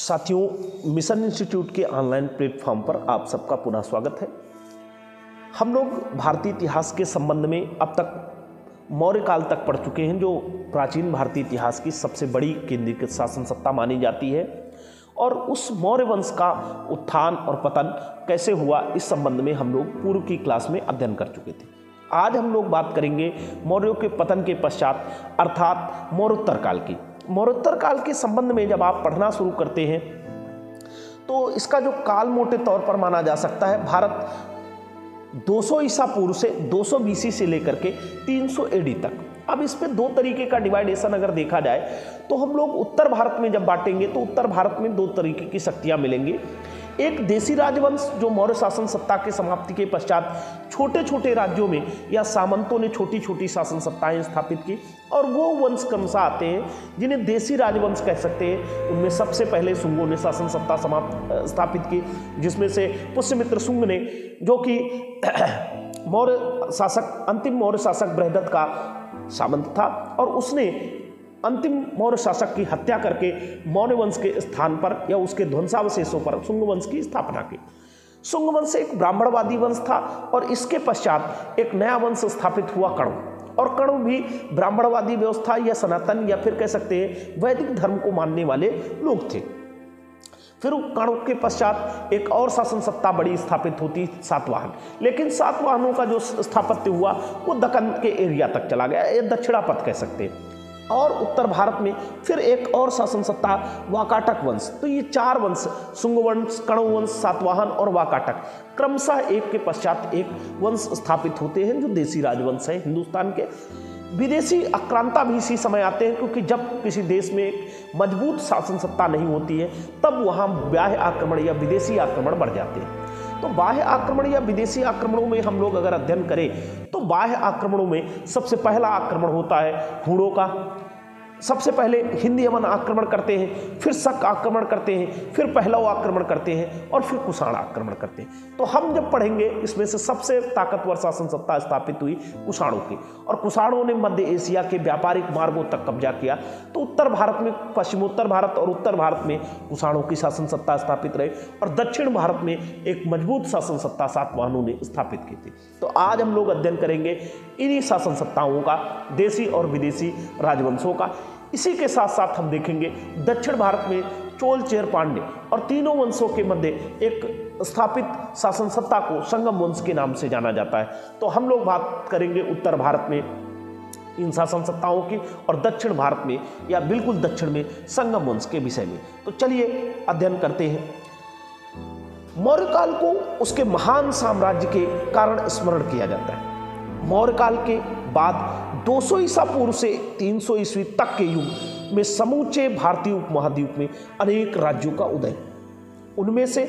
साथियों, mission institute के online platform पर आप सबका पुनः स्वागत है। हम लोग भारतीय इतिहास के संबंध में अब तक मौर्य काल तक पढ़ चुके हैं, जो प्राचीन भारतीय इतिहास की सबसे बड़ी केंद्रीकृत शासन सत्ता मानी जाती है। और उस मौर्य वंश का उत्थान और पतन कैसे हुआ, इस संबंध में हम लोग पूर्व की क्लास में अध्ययन कर चुके थे। आज हम लोग बात करेंगे मौर्यों के पतन के पश्चात अर्थात मौर्योत्तर काल की। मौर्योत्तर काल के संबंध में जब आप पढ़ना शुरू करते हैं तो इसका जो काल मोटे तौर पर माना जा सकता है, भारत 200 ईसा पूर्व से 200 बीसी से लेकर के 300 एडी तक। अब इस पे दो तरीके का डिवाइडेशन अगर देखा जाए तो हम लोग उत्तर भारत में जब बांटेंगे तो उत्तर भारत में दो तरीके की शक्तियां मिलेंगी। एक देसी राजवंश जो मौर्य शासन सत्ता के समाप्ति के पश्चात छोटे छोटे राज्यों में या सामंतों ने छोटी छोटी शासन सत्ताएं स्थापित की, और वो वंश क्रमशः आते हैं जिन्हें देसी राजवंश कह सकते हैं। उनमें सबसे पहले शुंगों ने शासन सत्ता स्थापित की, जिसमें से पुष्यमित्र शुंग ने, जो कि अंतिम मौर्य शासक बृहदत्त का सामंत था, और उसने अंतिम मौर्य शासक की हत्या करके मौर्य वंश के स्थान पर या उसके ध्वंसावशेषों पर शुंग वंश की स्थापना की। शुंग वंश एक ब्राह्मणवादी वंश था, और इसके पश्चात एक नया वंश स्थापित हुआ कण्व, और कण्व भी ब्राह्मणवादी व्यवस्था या सनातन या फिर कह सकते हैं वैदिक धर्म को मानने वाले लोग थे। फिर कण्व के पश्चात एक और शासन सत्ता बड़ी स्थापित होती सातवाहन, लेकिन सातवाहनों का जो स्थापत्य हुआ वो दक्कन के एरिया तक चला गया, ये दक्षिणापथ कह सकते हैं। और उत्तर भारत में फिर एक और शासन सत्ता वाकाटक वंश। तो ये चार वंश, शुंग वंश, कण्व वंश, सातवाहन और वाकाटक, क्रमशः एक के पश्चात एक वंश स्थापित होते हैं जो देसी राजवंश है हिंदुस्तान के। विदेशी आक्रांता भी इसी समय आते हैं, क्योंकि जब किसी देश में एक मजबूत शासन सत्ता नहीं होती है तब वहाँ बाह्य आक्रमण या विदेशी आक्रमण बढ़ जाते हैं। तो बाह्य आक्रमण या विदेशी आक्रमणों में हम लोग अगर अध्ययन करें तो बाह्य आक्रमणों में सबसे पहला आक्रमण होता है हूणों का। सबसे पहले हिंद यमन आक्रमण करते हैं, फिर शक आक्रमण करते हैं, फिर पहलव आक्रमण करते हैं, और फिर कुषाण आक्रमण करते हैं। तो हम जब पढ़ेंगे इसमें से सबसे ताकतवर शासन सत्ता स्थापित हुई कुषाणों की, और कुषाणों ने मध्य एशिया के व्यापारिक मार्गों तक कब्जा किया। तो उत्तर भारत में, पश्चिमोत्तर भारत और उत्तर भारत में कुषाणों की शासन सत्ता स्थापित रही, और दक्षिण भारत में एक मजबूत शासन सत्ता सातवाहनों ने स्थापित की थी। तो आज हम लोग अध्ययन करेंगे इन्हीं शासन सत्ताओं का, देसी और विदेशी राजवंशों का। इसी के साथ साथ हम देखेंगे दक्षिण भारत में चोल, चेर, पांड्य और तीनों वंशों के मध्य एक स्थापित शासन सत्ता को संगम वंश के नाम से जाना जाता है। तो हम लोग बात करेंगे उत्तर भारत में इन शासन सत्ताओं की, और दक्षिण भारत में या बिल्कुल दक्षिण में संगम वंश के विषय में। तो चलिए अध्ययन करते हैं। मौर्य काल को उसके महान साम्राज्य के कारण स्मरण किया जाता है। मौर्य काल के बाद 200 ईसा पूर्व से 300 ईस्वी तक के युग में समूचे भारतीय उपमहाद्वीप में अनेक राज्यों का उदय। उनमें से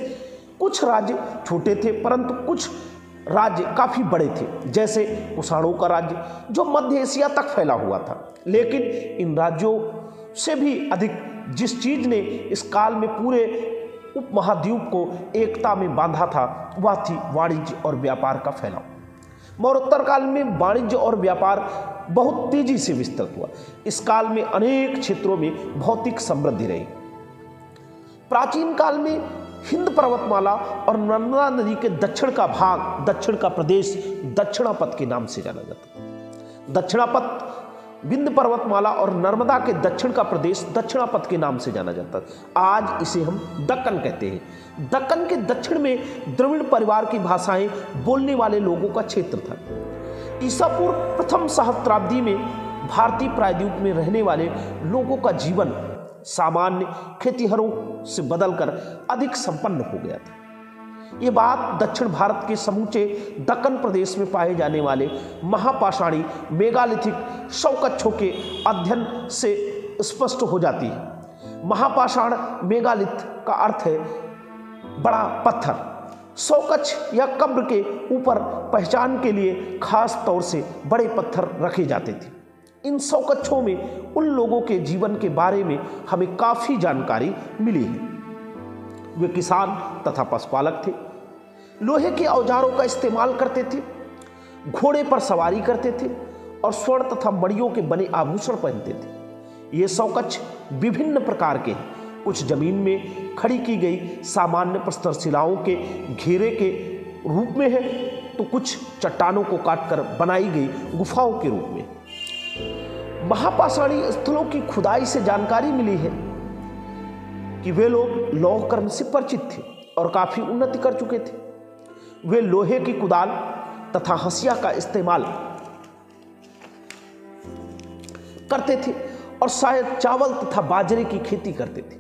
कुछ राज्य छोटे थे, परंतु कुछ राज्य काफी बड़े थे, जैसे कुषाणों का राज्य जो मध्य एशिया तक फैला हुआ था। लेकिन इन राज्यों से भी अधिक जिस चीज ने इस काल में पूरे उपमहाद्वीप को एकता में बांधा था वह थी वाणिज्य और व्यापार का फैलाव। मौर्योत्तर काल में वाणिज्य और व्यापार बहुत तेजी से विस्तृत हुआ। इस काल में अनेक क्षेत्रों में भौतिक समृद्धि रही। प्राचीन काल में हिंद पर्वतमाला और नर्मदा नदी के दक्षिण का भाग, दक्षिण का प्रदेश दक्षिणापथ के नाम से जाना जाता। दक्षिणापथ विंध्य पर्वतमाला और नर्मदा के दक्षिण का प्रदेश दक्षिणापथ के नाम से जाना जाता है। आज इसे हम दक्कन कहते हैं। दक्कन के दक्षिण में द्रविड़ परिवार की भाषाएं बोलने वाले लोगों का क्षेत्र था। ईसा पूर्व प्रथम सहस्त्राब्दी में भारतीय प्रायद्वीप में रहने वाले लोगों का जीवन सामान्य खेतीहरों से बदलकर अधिक संपन्न हो गया था। ये बात दक्षिण भारत के समूचे दक्कन प्रदेश में पाए जाने वाले महापाषाणी मेगालिथिक शवकच्छों के अध्ययन से स्पष्ट हो जाती है। महापाषाण मेगालिथ का अर्थ है बड़ा पत्थर। शवकच्छ या कब्र के ऊपर पहचान के लिए खास तौर से बड़े पत्थर रखे जाते थे। इन शवकच्छों में उन लोगों के जीवन के बारे में हमें काफी जानकारी मिली है। वे किसान तथा पशुपालक थे, लोहे के औजारों का इस्तेमाल करते थे, घोड़े पर सवारी करते थे और स्वर्ण तथा मणियों के बने आभूषण पहनते थे। ये शवकच्छ विभिन्न प्रकार के हैं। कुछ जमीन में खड़ी की गई सामान्य प्रस्तर शिलाओं के घेरे के रूप में है, तो कुछ चट्टानों को काटकर बनाई गई गुफाओं के रूप में। महापाषाणी स्थलों की खुदाई से जानकारी मिली है कि वे लोग लौह कर्म से परिचित थे और काफी उन्नति कर चुके थे। वे लोहे की कुदाल तथा हंसिया का इस्तेमाल करते थे और शायद चावल तथा बाजरे की खेती करते थे।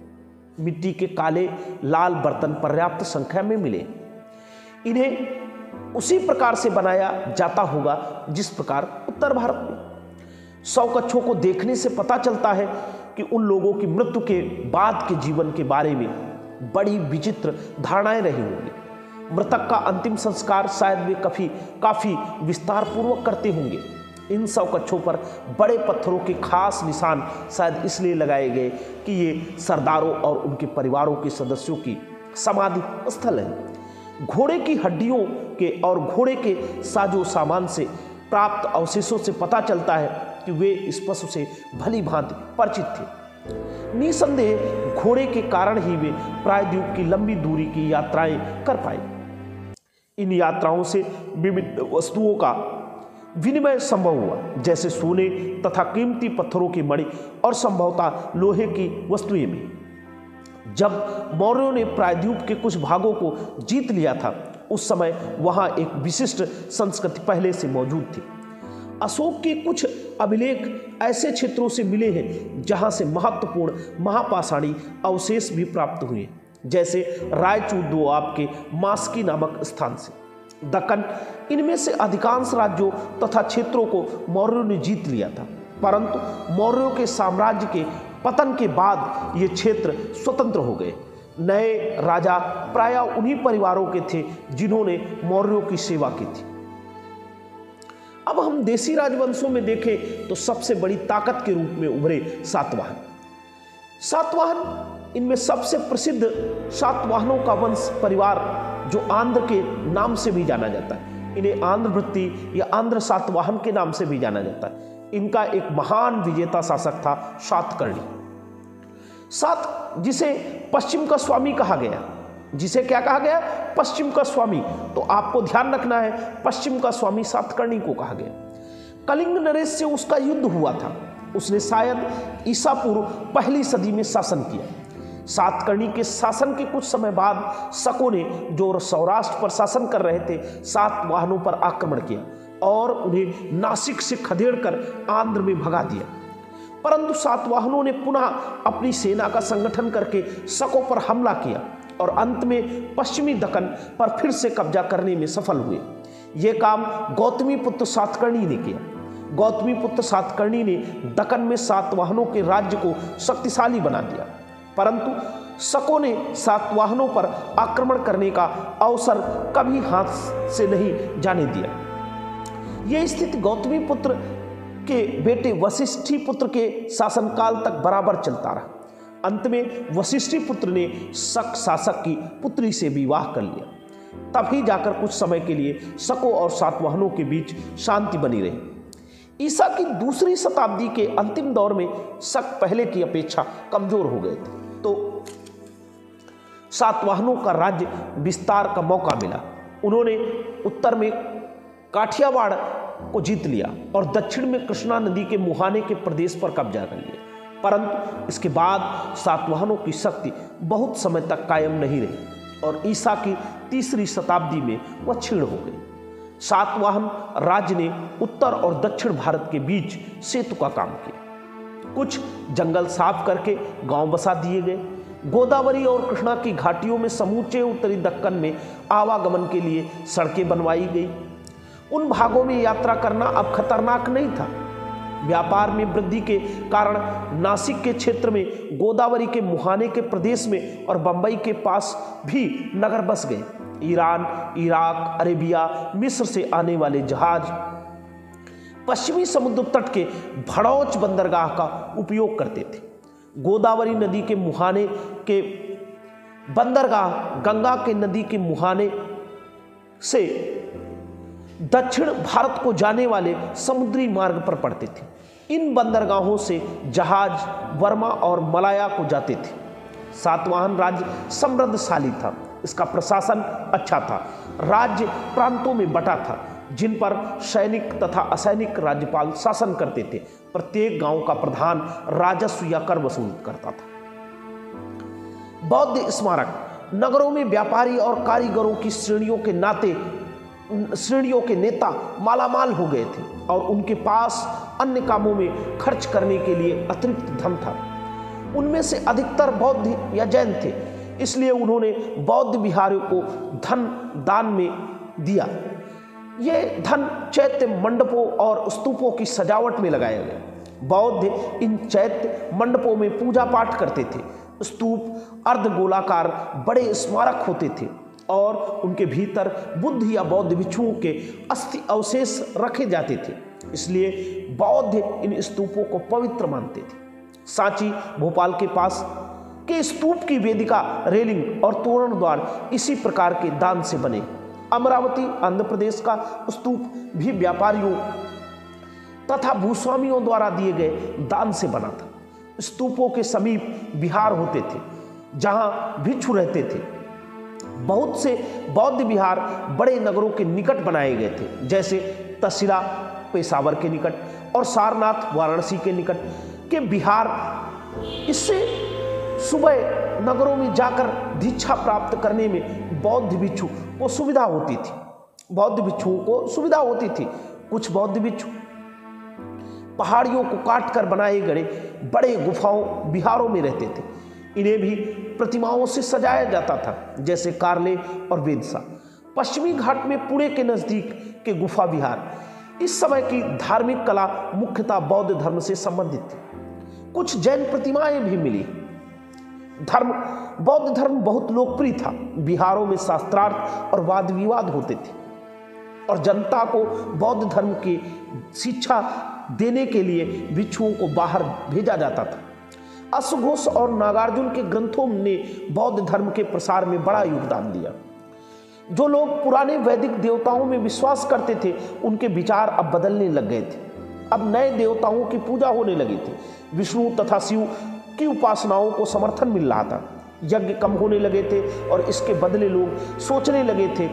मिट्टी के काले लाल बर्तन पर्याप्त संख्या में मिले। इन्हें उसी प्रकार से बनाया जाता होगा जिस प्रकार उत्तर भारत में। शव कच्छों को देखने से पता चलता है कि उन लोगों की मृत्यु के बाद के जीवन के बारे में बड़ी विचित्र धारणाएं रही होंगी। मृतक का अंतिम संस्कार शायद वे काफी विस्तार पूर्वक करते होंगे। इन शव कच्छों पर बड़े पत्थरों के खास निशान शायद इसलिए लगाए गए कि ये सरदारों और उनके परिवारों के सदस्यों की समाधि स्थल है। घोड़े की हड्डियों के और घोड़े के साजो सामान से प्राप्त अवशेषों से पता चलता है कि वे इस पशु से भली भांति परिचित थे। निसंदेह घोड़े के कारण ही वे प्रायद्वीप की लंबी दूरी की यात्राएं कर पाए। इन यात्राओं से विविध वस्तुओं का विनिमय संभव हुआ, जैसे सोने तथा कीमती पत्थरों की मणि और संभवतः लोहे की वस्तुएं भी। जब मौर्यों ने प्रायद्वीप के कुछ भागों को जीत लिया था, उस समय वहां एक विशिष्ट संस्कृति पहले से मौजूद थी। अशोक के कुछ अभिलेख ऐसे क्षेत्रों से मिले हैं जहां से महत्वपूर्ण महापाषाणी अवशेष भी प्राप्त हुए, जैसे रायचूर दोआब के मास्की नामक स्थान से। दक्कन, इनमें से अधिकांश राज्यों तथा क्षेत्रों को मौर्यों ने जीत लिया था, परंतु मौर्यों के साम्राज्य के पतन के बाद ये क्षेत्र स्वतंत्र हो गए। नए राजा प्रायः उन्हीं परिवारों के थे जिन्होंने मौर्यों की सेवा की थी। अब हम देसी राजवंशों में देखें तो सबसे बड़ी ताकत के रूप में उभरे सातवाहन। सातवाहन, इनमें सबसे प्रसिद्ध सातवाहनों का वंश परिवार जो आंध्र के नाम से भी जाना जाता है। इन्हें आंध्रवृत्ति या आंध्र सातवाहन के नाम से भी जाना जाता है। इनका एक महान विजेता शासक था सातकर्णी। जिसे पश्चिम का स्वामी कहा गया। जिसे क्या कहा गया? पश्चिम का स्वामी। तो आपको ध्यान रखना है, पश्चिम का स्वामी सातकर्णी को कहा गया। कलिंग नरेश से उसका युद्ध हुआ था। उसने शायद ईसा पूर्व पहली सदी में शासन किया। सातकर्णी के शासन के कुछ समय बाद शकों ने, जो सौराष्ट्र पर शासन कर रहे थे, सातवाहनों पर आक्रमण किया और उन्हें नासिक से खदेड़कर आंध्र में भगा दिया। परंतु सातवाहनों ने पुनः अपनी सेना का संगठन करके शकों पर हमला किया और अंत में पश्चिमी दक्कन पर फिर से कब्जा करने में सफल हुए। यह काम गौतमी पुत्र सातकर्णी ने किया। गौतमी पुत्र सातकर्णी ने दक्कन में सातवाहनों के राज्य को शक्तिशाली बना दिया, परंतु शकों ने सातवाहनों पर आक्रमण करने का अवसर कभी हाथ से नहीं जाने दिया। यह स्थिति गौतमी पुत्र के बेटे वशिष्ठी पुत्र के शासनकाल तक बराबर चलता रहा। अंत में वशिष्ठी पुत्र ने शक शासक की पुत्री से विवाह कर लिया। तभी जाकर कुछ समय के लिए शकों और सातवाहनों के बीच शांति बनी रही। ईसा की दूसरी शताब्दी के अंतिम दौर में शक पहले की अपेक्षा कमजोर हो गए थे, तो सातवाहनों का राज्य विस्तार का मौका मिला। उन्होंने उत्तर में काठियावाड़ को जीत लिया और दक्षिण में कृष्णा नदी के मुहाने के प्रदेश पर कब्जा कर लिया। परंतु इसके बाद सातवाहनों की शक्ति बहुत समय तक कायम नहीं रही और ईसा की तीसरी शताब्दी में वह क्षीण हो गई। सातवाहन राज्य ने उत्तर और दक्षिण भारत के बीच सेतु का काम किया। कुछ जंगल साफ करके गांव बसा दिए गए। गोदावरी और कृष्णा की घाटियों में समूचे उत्तरी दक्कन में आवागमन के लिए सड़कें बनवाई गई। उन भागों में यात्रा करना अब खतरनाक नहीं था। व्यापार में वृद्धि के कारण नासिक के क्षेत्र में, गोदावरी के मुहाने के प्रदेश में और बंबई के पास भी नगर बस गए। ईरान, इराक, अरेबिया, मिस्र से आने वाले जहाज पश्चिमी समुद्र तट के भड़ौच बंदरगाह का उपयोग करते थे। गोदावरी नदी के मुहाने के बंदरगाह गंगा के नदी के मुहाने से दक्षिण भारत को जाने वाले समुद्री मार्ग पर पड़ते थे। इन बंदरगाहों से जहाज बर्मा और मलाया को जाते थे। सातवाहन राज्य समृद्धशाली था, इसका प्रशासन अच्छा था, राज्य प्रांतों में बटा था जिन पर सैनिक तथा असैनिक राज्यपाल शासन करते थे। प्रत्येक गांव का प्रधान राजस्व या कर वसूल करता था। बौद्ध स्मारक नगरों में व्यापारी और कारीगरों की श्रेणियों के नेता मालामाल हो गए थे और उनके पास अन्य कामों में खर्च करने के लिए अतिरिक्त धन था। उनमें से अधिकतर बौद्ध या जैन थे, इसलिए उन्होंने बौद्ध विहारों को धन दान में दिया। ये धन चैत्य मंडपों और स्तूपों की सजावट में लगाया गया। बौद्ध इन चैत्य मंडपों में पूजा पाठ करते थे। स्तूप अर्धगोलाकार बड़े स्मारक होते थे और उनके भीतर बुद्ध या बौद्ध भिक्षुओं के अस्थि अवशेष रखे जाते थे, इसलिए बौद्ध इन स्तूपों को पवित्र मानते थे। सांची भोपाल के पास के स्तूप की वेदिका, रेलिंग और तोरण द्वार इसी प्रकार के दान से बने। अमरावती आंध्र प्रदेश का स्तूप भी व्यापारियों तथा भूस्वामियों द्वारा दिए गए दान से बना था। स्तूपों के समीप विहार होते थे जहां भिक्षु रहते थे। बहुत से बौद्ध विहार बड़े नगरों के निकट बनाए गए थे, जैसे तसिला पेशावर के निकट और सारनाथ वाराणसी के निकट के विहार। इससे सुबह नगरों में जाकर दीक्षा प्राप्त करने में बौद्ध भिक्षु को सुविधा होती थी। बौद्ध भिक्षुओं को सुविधा होती थी। कुछ बौद्ध भिक्षु पहाड़ियों को काटकर बनाए गए बड़े गुफाओं विहारों में रहते थे। इन्हें भी प्रतिमाओं से सजाया जाता था, जैसे कार्ले और वेदसा। पश्चिमी घाट में पुणे के नजदीक के गुफा विहार इस समय की धार्मिक कला मुख्यतः बौद्ध धर्म से संबंधित थी। कुछ जैन प्रतिमाएं भी मिली। बौद्ध धर्म बहुत लोकप्रिय था। बिहारों में शास्त्रार्थ और वाद विवाद होते थे और जनता को बौद्ध धर्म की शिक्षा देने के लिए भिक्षुओं को बाहर भेजा जाता था। अश्वघोष और नागार्जुन के ग्रंथों ने बौद्ध धर्म के प्रसार में बड़ा योगदान दिया। जो लोग पुराने वैदिक देवताओं में विश्वास करते थे, उनके विचार अब बदलने लग गए थे। अब नए देवताओं की पूजा होने लगी थी। विष्णु तथा शिव की उपासनाओं को समर्थन मिल रहा था। यज्ञ कम होने लगे थे और इसके बदले लोग सोचने लगे थे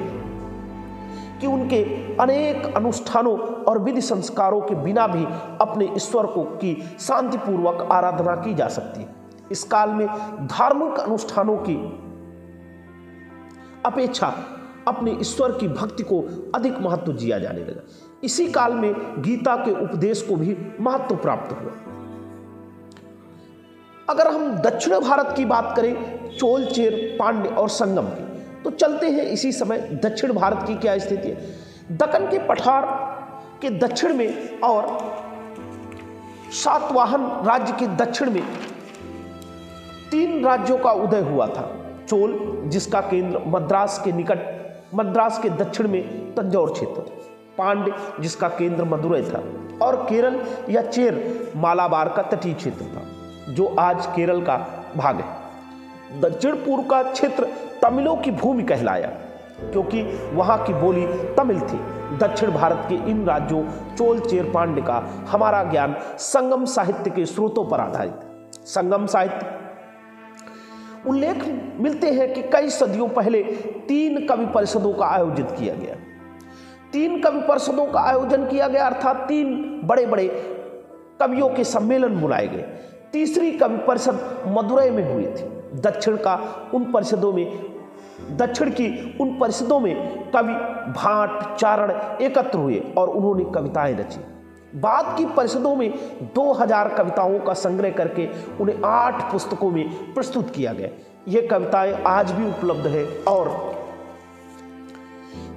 कि उनके अनेक अनुष्ठानों और विधि संस्कारों के बिना भी अपने ईश्वर को की शांतिपूर्वक आराधना की जा सकती है। इस काल में धार्मिक अनुष्ठानों की अपेक्षा अपने ईश्वर की भक्ति को अधिक महत्व दिया जाने लगा। इसी काल में गीता के उपदेश को भी महत्व प्राप्त हुआ। अगर हम दक्षिण भारत की बात करें, चोल, चेर, पांड्य और संगम की, तो चलते हैं इसी समय दक्षिण भारत की क्या स्थिति है। दक्कन के पठार के दक्षिण में और सातवाहन राज्य के दक्षिण में 3 राज्यों का उदय हुआ था। चोल, जिसका केंद्र मद्रास के दक्षिण में तंजौर क्षेत्र था। पांड्य, जिसका केंद्र मदुरै था। और केरल या चेर मालाबार का तटीय क्षेत्र था, जो आज केरल का भाग है। दक्षिण पूर्व का क्षेत्र तमिलों की भूमि कहलाया, क्योंकि वहां की बोली तमिल थी। दक्षिण भारत के इन राज्यों चोल, चेर, पांड्य का हमारा ज्ञान संगम साहित्य के स्रोतों पर आधारित है। संगम साहित्य उल्लेख मिलते हैं कि कई सदियों पहले 3 कवि परिषदों का आयोजित किया गया। 3 कवि परिषदों का आयोजन किया गया, अर्थात 3 बड़े बड़े कवियों के सम्मेलन बुलाए गए। तीसरी कवि परिषद मदुरै में हुई थी। दक्षिण की उन परिषदों में कवि भाट, चारण एकत्र हुए और उन्होंने कविताएं रची। बाद की परिषदों में 2000 कविताओं का संग्रह करके उन्हें 8 पुस्तकों में प्रस्तुत किया गया। ये कविताएं आज भी उपलब्ध है और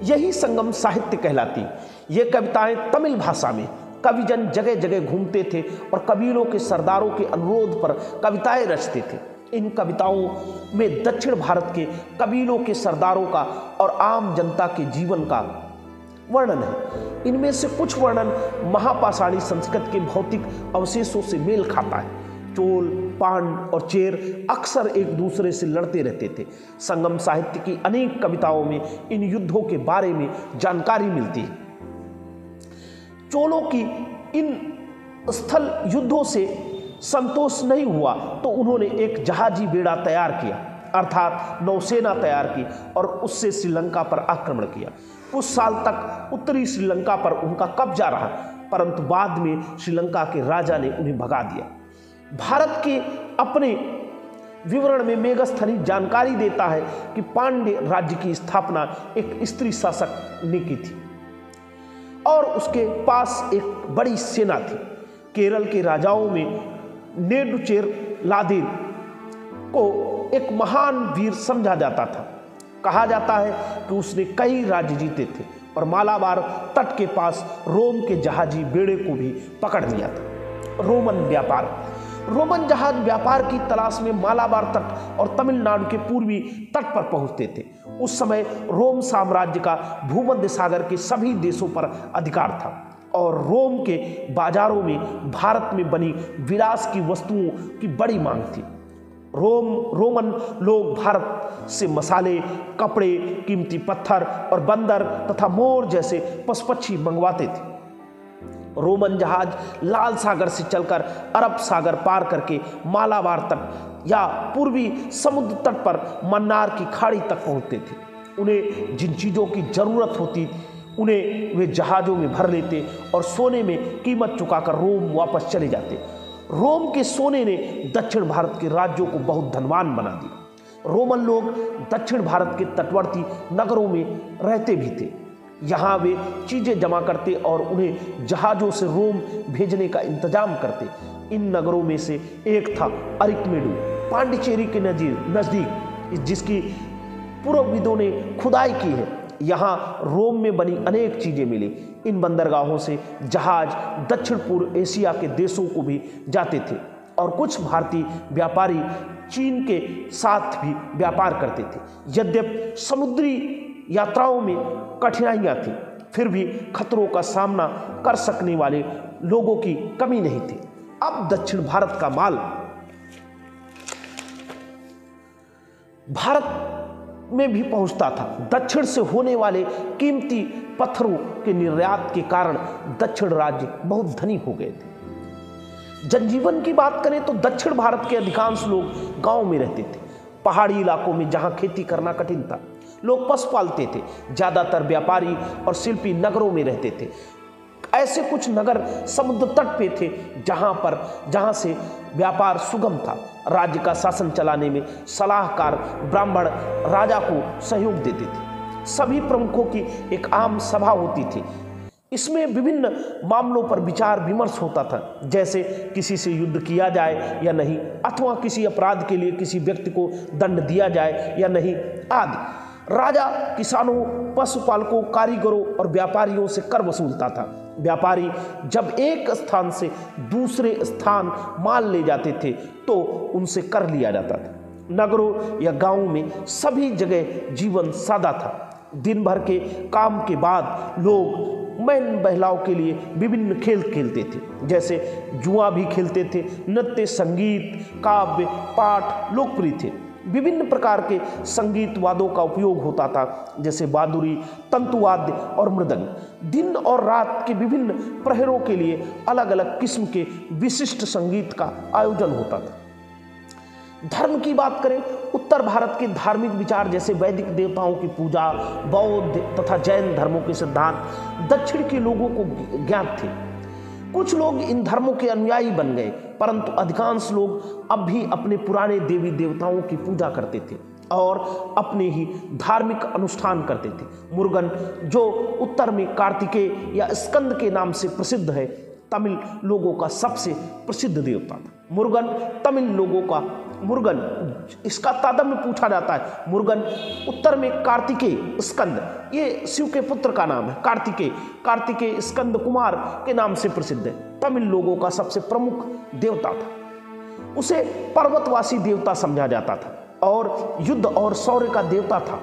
यही संगम साहित्य कहलाती। ये कविताएं तमिल भाषा में कविजन जगह जगह घूमते थे और कबीलों के सरदारों के अनुरोध पर कविताएं रचते थे। इन कविताओं में दक्षिण भारत के कबीलों के सरदारों का और आम जनता के जीवन का वर्णन है। इनमें से कुछ वर्णन महापाषाणी संस्कृत के भौतिक अवशेषों से मेल खाता है। चोल, पांड्य और चेर अक्सर एक दूसरे से लड़ते रहते थे। संगम साहित्य की अनेक कविताओं में इन युद्धों के बारे में जानकारी मिलती है। चोलों की इन स्थल युद्धों से संतोष नहीं हुआ तो उन्होंने एक जहाजी बेड़ा तैयार किया, अर्थात नौसेना तैयार की और उससे श्रीलंका पर आक्रमण किया। कुछ साल तक उत्तरी श्रीलंका पर उनका कब्जा रहा, परंतु बाद में श्रीलंका के राजा ने उन्हें भगा दिया। भारत के अपने विवरण में मेगस्थनी जानकारी देता है कि पांड्य राज्य की स्थापना एक स्त्री शासक ने की थी और उसके पास एक बड़ी सेना थी। केरल के राजाओं में नेडुचेरलादेन को एक महान वीर समझा जाता था। कहा जाता है कि उसने कई राज्य जीते थे और मालाबार तट के पास रोम के जहाजी बेड़े को भी पकड़ लिया था। रोमन जहाज व्यापार की तलाश में मालाबार तट और तमिलनाडु के पूर्वी तट पर पहुंचते थे। उस समय रोम साम्राज्य का भूमध्य सागर के सभी देशों पर अधिकार था और रोम के बाजारों में भारत में बनी विलास की वस्तुओं की बड़ी मांग थी। रोमन लोग भारत से मसाले, कपड़े, कीमती पत्थर और बंदर तथा मोर जैसे पशु पक्षी मंगवाते थे। रोमन जहाज लाल सागर से चलकर अरब सागर पार करके मालाबार तट या पूर्वी समुद्र तट पर मन्नार की खाड़ी तक पहुंचते थे। उन्हें जिन चीज़ों की जरूरत होती उन्हें वे जहाज़ों में भर लेते और सोने में कीमत चुकाकर रोम वापस चले जाते। रोम के सोने ने दक्षिण भारत के राज्यों को बहुत धनवान बना दिया। रोमन लोग दक्षिण भारत के तटवर्ती नगरों में रहते भी थे। यहाँ वे चीज़ें जमा करते और उन्हें जहाज़ों से रोम भेजने का इंतजाम करते। इन नगरों में से एक था अरिकमेडु, पांडिचेरी के नज़दीक, जिसकी पुराविदों ने खुदाई की है। यहाँ रोम में बनी अनेक चीज़ें मिली। इन बंदरगाहों से जहाज दक्षिण पूर्व एशिया के देशों को भी जाते थे और कुछ भारतीय व्यापारी चीन के साथ भी व्यापार करते थे। यद्यपि समुद्री यात्राओं में कठिनाइयाँ थी, फिर भी खतरों का सामना कर सकने वाले लोगों की कमी नहीं थी। अब दक्षिण भारत का माल भारत में भी पहुंचता था। दक्षिण से होने वाले कीमती पत्थरों के निर्यात के कारण दक्षिण राज्य बहुत धनी हो गए थे। जनजीवन की बात करें तो दक्षिण भारत के अधिकांश लोग गांव में रहते थे। पहाड़ी इलाकों में जहां खेती करना कठिन था, लोग पशु पालते थे। ज़्यादातर व्यापारी और शिल्पी नगरों में रहते थे। ऐसे कुछ नगर समुद्र तट पे थे जहां से व्यापार सुगम था। राज्य का शासन चलाने में सलाहकार ब्राह्मण राजा को सहयोग देते थे। सभी प्रमुखों की एक आम सभा होती थी। इसमें विभिन्न मामलों पर विचार विमर्श होता था, जैसे किसी से युद्ध किया जाए या नहीं, अथवा किसी अपराध के लिए किसी व्यक्ति को दंड दिया जाए या नहीं आदि। राजा किसानों, पशुपालकों, कारीगरों और व्यापारियों से कर वसूलता था। व्यापारी जब एक स्थान से दूसरे स्थान माल ले जाते थे तो उनसे कर लिया जाता था। नगरों या गांवों में सभी जगह जीवन सादा था। दिन भर के काम के बाद लोग मैन बहलाव के लिए विभिन्न खेल खेलते थे, जैसे जुआ भी खेलते थे। नृत्य, संगीत, काव्य, पाठ लोकप्रिय थे। विभिन्न प्रकार के संगीत वाद्यों का उपयोग होता था, जैसे बांसुरी, तंतुवाद्य और मृदंग। दिन और रात के विभिन्न प्रहरों के लिए अलग अलग किस्म के विशिष्ट संगीत का आयोजन होता था। धर्म की बात करें, उत्तर भारत के धार्मिक विचार जैसे वैदिक देवताओं की पूजा, बौद्ध तथा जैन धर्मों के सिद्धांत दक्षिण के लोगों को ज्ञात थे। कुछ लोग इन धर्मों के अनुयायी बन गए, परंतु अधिकांश लोग अब भी अपने पुराने देवी देवताओं की पूजा करते थे और अपने ही धार्मिक अनुष्ठान करते थे। मुरुगन, जो उत्तर में कार्तिकेय या स्कंद के नाम से प्रसिद्ध है, तमिल लोगों का सबसे प्रसिद्ध देवता था। मुरुगन तमिल लोगों का इसका तारतम्य पूछा जाता है। मुरुगन उत्तर में कार्तिकेय, स्कंद, ये शिव के पुत्र का नाम है। कार्तिकेय स्कंद कुमार के नाम से प्रसिद्ध है। तमिल लोगों का सबसे प्रमुख देवता था। उसे पर्वतवासी देवता समझा जाता था और युद्ध और शौर्य का देवता था।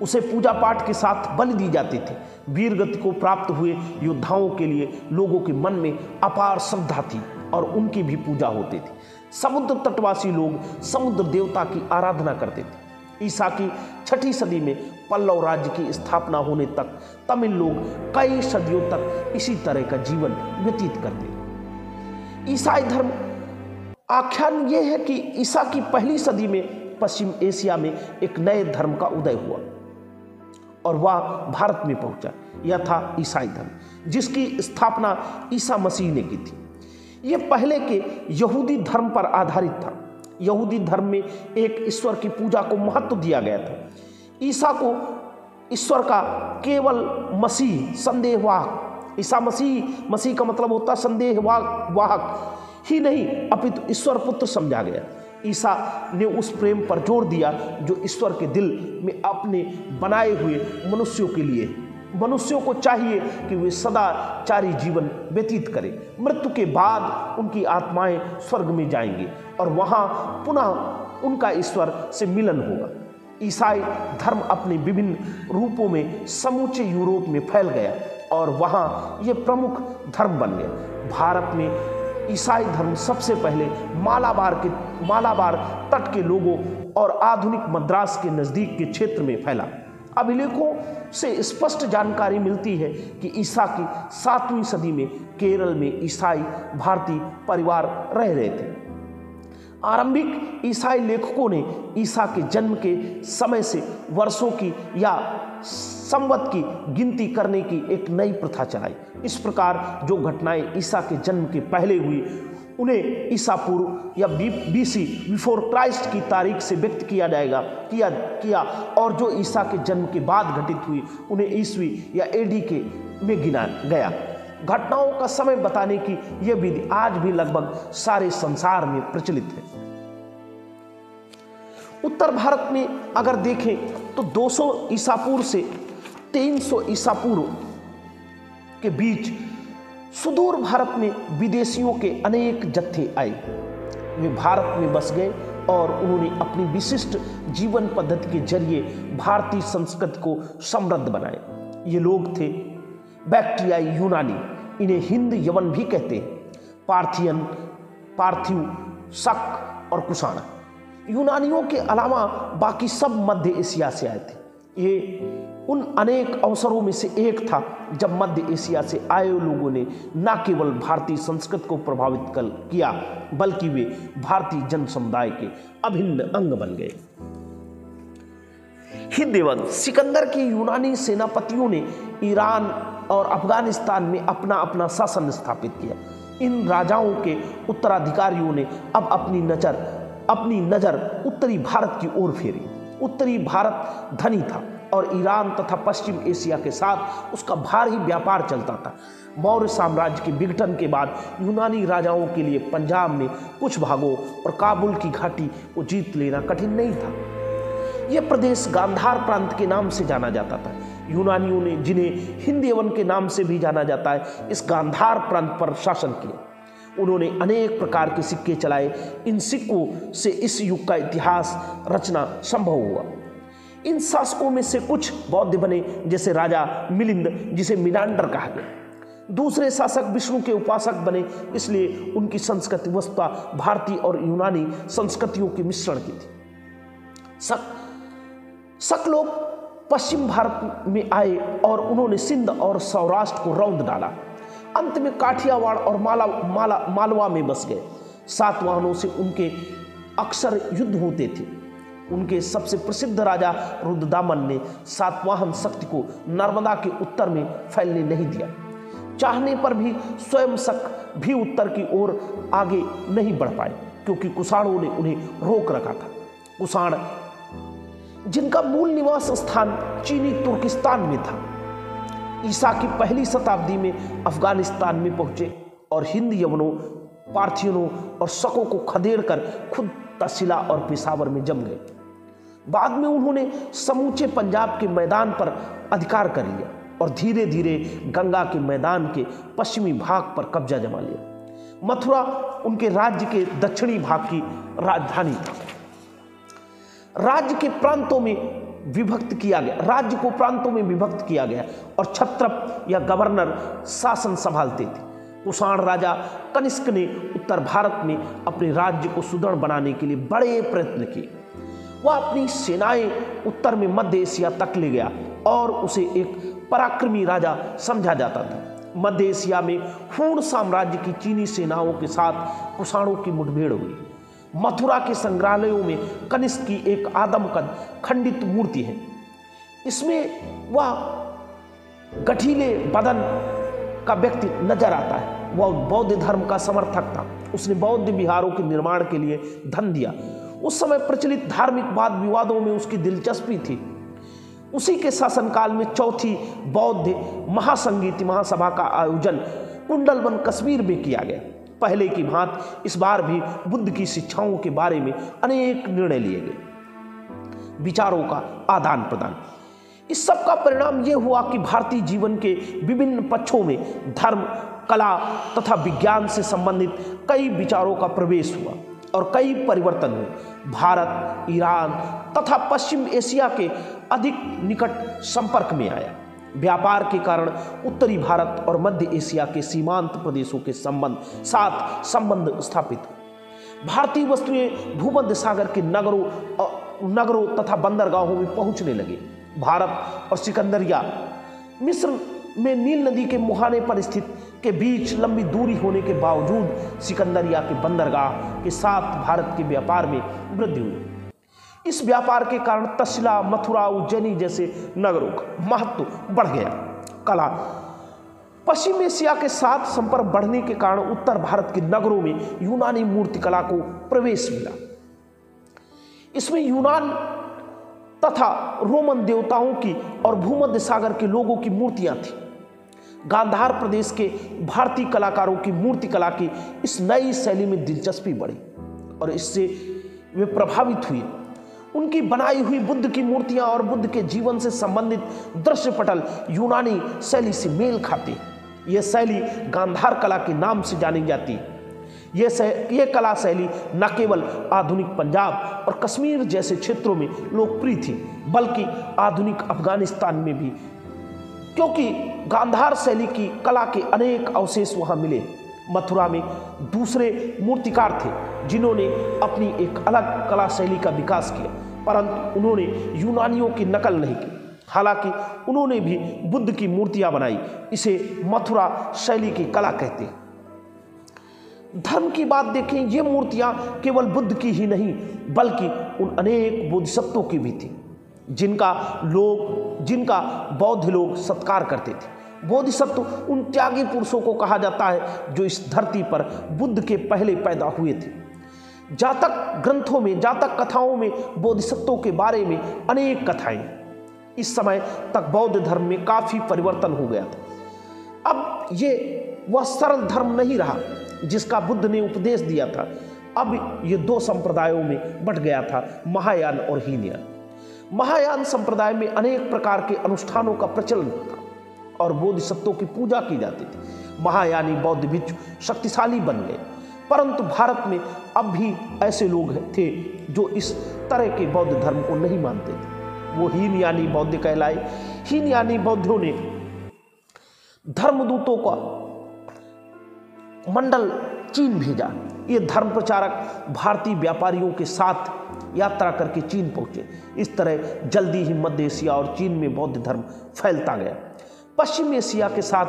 उसे पूजा पाठ के साथ बलि दी जाती थी। वीर गति को प्राप्त हुए योद्धाओं के लिए लोगों के मन में अपार श्रद्धा थी और उनकी भी पूजा होती थी। समुद्र तटवासी लोग समुद्र देवता की आराधना करते थे। ईसा की 6वीं सदी में पल्लव राज्य की स्थापना होने तक तमिल लोग कई सदियों तक इसी तरह का जीवन व्यतीत करते थे। ईसाई धर्म आख्यान यह है कि ईसा की पहली सदी में पश्चिम एशिया में एक नए धर्म का उदय हुआ और वह भारत में पहुंचा। यह था ईसाई धर्म, जिसकी स्थापना ईसा मसीह ने की थी। यह पहले के यहूदी धर्म पर आधारित था। यहूदी धर्म में एक ईश्वर की पूजा को महत्व दिया गया था। ईसा को ईश्वर का केवल मसीह, संदेहवाहक, ईसा मसीह का मतलब होता संदेहवाहक ही नहीं अपितु ईश्वर पुत्र समझा गया। ईसा ने उस प्रेम पर जोर दिया जो ईश्वर के दिल में अपने बनाए हुए मनुष्यों के लिए। मनुष्यों को चाहिए कि वे सदाचारी जीवन व्यतीत करें। मृत्यु के बाद उनकी आत्माएं स्वर्ग में जाएंगी और वहां पुनः उनका ईश्वर से मिलन होगा। ईसाई धर्म अपने विभिन्न रूपों में समूचे यूरोप में फैल गया और वहां ये प्रमुख धर्म बन गया। भारत में ईसाई धर्म सबसे पहले मालाबार तट के लोगों और आधुनिक मद्रास के नज़दीक के क्षेत्र में फैला। अभिलेखों से स्पष्ट जानकारी मिलती है कि ईसा की 7वीं सदी में केरल में ईसाई भारतीय परिवार रह रहे थे। आरंभिक ईसाई लेखकों ने ईसा के जन्म के समय से वर्षों की या संवत की गिनती करने की एक नई प्रथा चलाई। इस प्रकार जो घटनाएं ईसा के जन्म के पहले हुई उन्हें ईसा पूर्व या बीसी बिफोर क्राइस्ट की तारीख से व्यक्त किया और जो ईसा के जन्म के बाद घटित हुई उन्हें ईस्वी या एडी के में गिना गया। घटनाओं का समय बताने की यह विधि आज भी लगभग सारे संसार में प्रचलित है। उत्तर भारत में अगर देखें तो 200 ईसा पूर्व से 300 ईसा पूर्व के बीच सुदूर भारत में विदेशियों के अनेक जत्थे आए। वे भारत में बस गए और उन्होंने अपनी विशिष्ट जीवन पद्धति के जरिए भारतीय संस्कृति को समृद्ध बनाए। ये लोग थे बैक्ट्रियाई यूनानी, इन्हें हिंद यवन भी कहते हैं, पार्थिव, शक और कुषाण। यूनानियों के अलावा बाकी सब मध्य एशिया से आए थे। ये उन अनेक अवसरों में से एक था जब मध्य एशिया से आए लोगों ने न केवल भारतीय संस्कृति को प्रभावित किया बल्कि वे भारतीय जन समुदाय के अभिन्न अंग बन गए। हिंदवंश सिकंदर के यूनानी सेनापतियों ने ईरान और अफगानिस्तान में अपना अपना शासन स्थापित किया। इन राजाओं के उत्तराधिकारियों ने अब अपनी नजर उत्तरी भारत की ओर फेरी। उत्तरी भारत धनी था और ईरान तथा पश्चिम एशिया के साथ उसका भारी व्यापार चलता था। मौर्य साम्राज्य के विघटन के बाद यूनानी राजाओं के लिए पंजाब में कुछ भागों और काबुल की घाटी को जीत लेना कठिन नहीं था। यह प्रदेश गांधार प्रांत के नाम से जाना जाता था। यूनानियों ने, जिन्हें हिंदयवन के नाम से भी जाना जाता है, इस गांधार प्रांत पर शासन किया। उन्होंने अनेक प्रकार के सिक्के चलाए। इन सिक्कों से इस युग का इतिहास रचना संभव हुआ। इन शासकों में से कुछ बौद्ध बने, जैसे राजा मिलिंद, जिसे मिनांडर कहा गया। दूसरे शासक विष्णु के उपासक बने, इसलिए उनकी संस्कृति वस्तुतः भारतीय और यूनानी संस्कृतियों के मिश्रण की थी। शक लोग पश्चिम भारत में आए और उन्होंने सिंध और सौराष्ट्र को रौंद डाला। अंत में काठियावाड़ और मालवा में बस गए। सातवाहनों से उनके अक्सर युद्ध होते थे। उनके सबसे प्रसिद्ध राजा रुद्रदामन ने सातवाहन शक्ति को नर्मदा के उत्तर में फैलने नहीं दिया। चाहने पर भी स्वयं शक भी उत्तर की ओर आगे नहीं बढ़ पाए, क्योंकि कुषाणों ने उन्हें रोक रखा था। कुषाण, जिनका मूल निवास स्थान चीनी तुर्किस्तान में था, ईसा की पहली शताब्दी में अफगानिस्तान में पहुंचे और हिंद यवनों, पार्थियनों और शकों को खदेड़कर खुद तसिला और पेशावर में जम गए। बाद में उन्होंने समूचे पंजाब के मैदान पर अधिकार कर लिया और धीरे धीरे गंगा के मैदान के पश्चिमी भाग पर कब्जा जमा लिया। मथुरा उनके राज्य के दक्षिणी भाग की राजधानी था। राज्य को प्रांतों में विभक्त किया गया और छत्रप या गवर्नर शासन संभालते थे। कुषाण राजा कनिष्क ने उत्तर भारत में अपने राज्य को सुदृढ़ बनाने के लिए बड़े प्रयत्न किए। वह अपनी सेनाएं उत्तर में मध्य एशिया तक ले गया और उसे एक पराक्रमी राजा समझा जाता था। मध्य एशिया में हूण साम्राज्य की चीनी सेनाओं के साथ कुषाणों की मुठभेड़ हुई। मथुरा के संग्रहालयों में कनिष्क की एक आदमकद खंडित मूर्ति है। इसमें वह गठीले बदन का व्यक्ति नजर आता है। वह बौद्ध धर्म का समर्थक था। उसने बौद्ध विहारों के निर्माण के लिए धन दिया। उस समय प्रचलित धार्मिक वाद विवादों में उसकी दिलचस्पी थी। उसी के शासनकाल में चौथी बौद्ध महासंगीत महासभा का आयोजन कुंडलवन कश्मीर में किया गया। पहले की भांति इस बार भी बुद्ध की शिक्षाओं के बारे में अनेक निर्णय लिए गए। विचारों का आदान प्रदान। इस सब का परिणाम यह हुआ कि भारतीय जीवन के विभिन्न पक्षों में धर्म, कला तथा विज्ञान से संबंधित कई विचारों का प्रवेश हुआ और कई परिवर्तन हुए। भारत, ईरान तथा पश्चिम एशिया के अधिक निकट संपर्क में आया। व्यापार के कारण उत्तरी भारत और मध्य एशिया के सीमांत प्रदेशों के साथ संबंध स्थापित हुए। भारतीय वस्तुएं भूमध्य सागर के नगरों तथा बंदरगाहों में पहुंचने लगे। भारत और सिकंदरिया मिस्र में नील नदी के मुहाने पर स्थित के बीच लंबी दूरी होने के बावजूद सिकंदरिया के बंदरगाह के साथ भारत के व्यापार में वृद्धि हुई। इस व्यापार के कारण तक्षशिला, मथुरा, उज्जैनी जैसे नगरों का महत्व बढ़ गया। कला। पश्चिम एशिया के साथ संपर्क बढ़ने के कारण उत्तर भारत के नगरों में यूनानी मूर्तिकला को प्रवेश मिला। इसमें यूनान तथा रोमन देवताओं की और भूमध्य सागर के लोगों की मूर्तियां थीं। गांधार प्रदेश के भारतीय कलाकारों की मूर्तिकला की इस नई शैली में दिलचस्पी बढ़ी और इससे वे प्रभावित हुए। उनकी बनाई हुई बुद्ध की मूर्तियां और बुद्ध के जीवन से संबंधित दृश्य पटल यूनानी शैली से मेल खाते हैं। यह शैली गांधार कला के नाम से जानी जाती है। यह कला शैली न केवल आधुनिक पंजाब और कश्मीर जैसे क्षेत्रों में लोकप्रिय थी, बल्कि आधुनिक अफगानिस्तान में भी, क्योंकि गांधार शैली की कला के अनेक अवशेष वहां मिले। मथुरा में दूसरे मूर्तिकार थे जिन्होंने अपनी एक अलग कला शैली का विकास किया, परंतु उन्होंने यूनानियों की नकल नहीं की। हालांकि उन्होंने भी बुद्ध की मूर्तियां बनाई। इसे मथुरा शैली की कला कहते हैं। धर्म की बात देखें, ये मूर्तियां केवल बुद्ध की ही नहीं बल्कि उन अनेक बोधिसत्वों की भी थी जिनका बौद्ध लोग सत्कार करते थे। बोधिसत्व उन त्यागी पुरुषों को कहा जाता है जो इस धरती पर बुद्ध के पहले पैदा हुए थे। जातक ग्रंथों में, जातक कथाओं में बोधिसत्वों के बारे में अनेक कथाएं। इस समय तक बौद्ध धर्म में काफी परिवर्तन हो गया था। अब ये वह सरल धर्म नहीं रहा जिसका बुद्ध ने उपदेश दिया था। अब ये दो संप्रदायों में बंट गया था, महायान और हीनयान। महायान संप्रदाय में अनेक प्रकार के अनुष्ठानों का प्रचलन था और बोधिसत्वों की पूजा की जाती थी। महायानी बौद्ध भिक्षु शक्तिशाली बन गए, परंतु भारत में अब भी ऐसे लोग थे जो इस तरह के बौद्ध धर्म को नहीं मानते थे। वो हीनयानी बौद्ध कहलाए। हीनयानी बौद्धों ने धर्मदूतों का मंडल चीन भेजा। ये धर्म प्रचारक भारतीय व्यापारियों के साथ यात्रा करके चीन पहुंचे। इस तरह जल्दी ही मध्य एशिया और चीन में बौद्ध धर्म फैलता गया। पश्चिम एशिया के साथ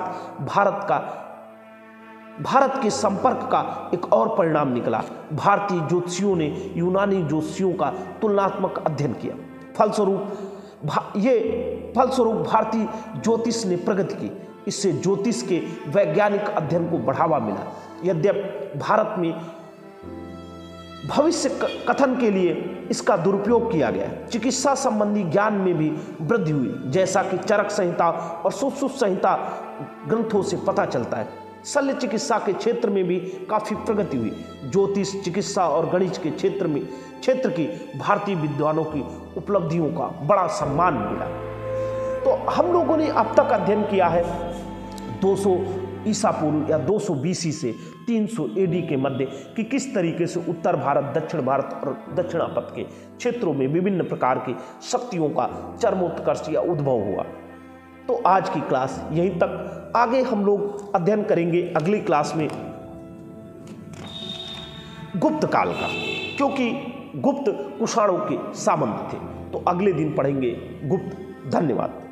भारत के संपर्क का एक और परिणाम निकला। भारतीय ज्योतिषियों ने यूनानी ज्योतिषियों का तुलनात्मक अध्ययन किया। फलस्वरूप भारतीय ज्योतिष ने प्रगति की। इससे ज्योतिष के वैज्ञानिक अध्ययन को बढ़ावा मिला। यद्यपि भारत में भविष्य कथन के लिए इसका दुरुपयोग किया गया। चिकित्सा संबंधी ज्ञान में भी वृद्धि हुई, जैसा कि चरक संहिता और सुश्रुत संहिता ग्रंथों से पता चलता है। शल्य चिकित्सा के क्षेत्र में भी काफी प्रगति हुई। ज्योतिष, चिकित्सा और गणित के क्षेत्र की भारतीय विद्वानों की उपलब्धियों का बड़ा सम्मान मिला। तो हम लोगों ने अब तक अध्ययन किया है 200 ईसा पूर्व या 200 BC से 300 AD के मध्य कि किस तरीके से उत्तर भारत, दक्षिण भारत और दक्षिणापथ के क्षेत्रों में विभिन्न प्रकार की शक्तियों का चरमोत्कर्ष या उद्भव हुआ। तो आज की क्लास यहीं तक। आगे हम लोग अध्ययन करेंगे अगली क्लास में गुप्त काल का, क्योंकि गुप्त कुषाणों के सामंत थे। तो अगले दिन पढ़ेंगे गुप्त। धन्यवाद।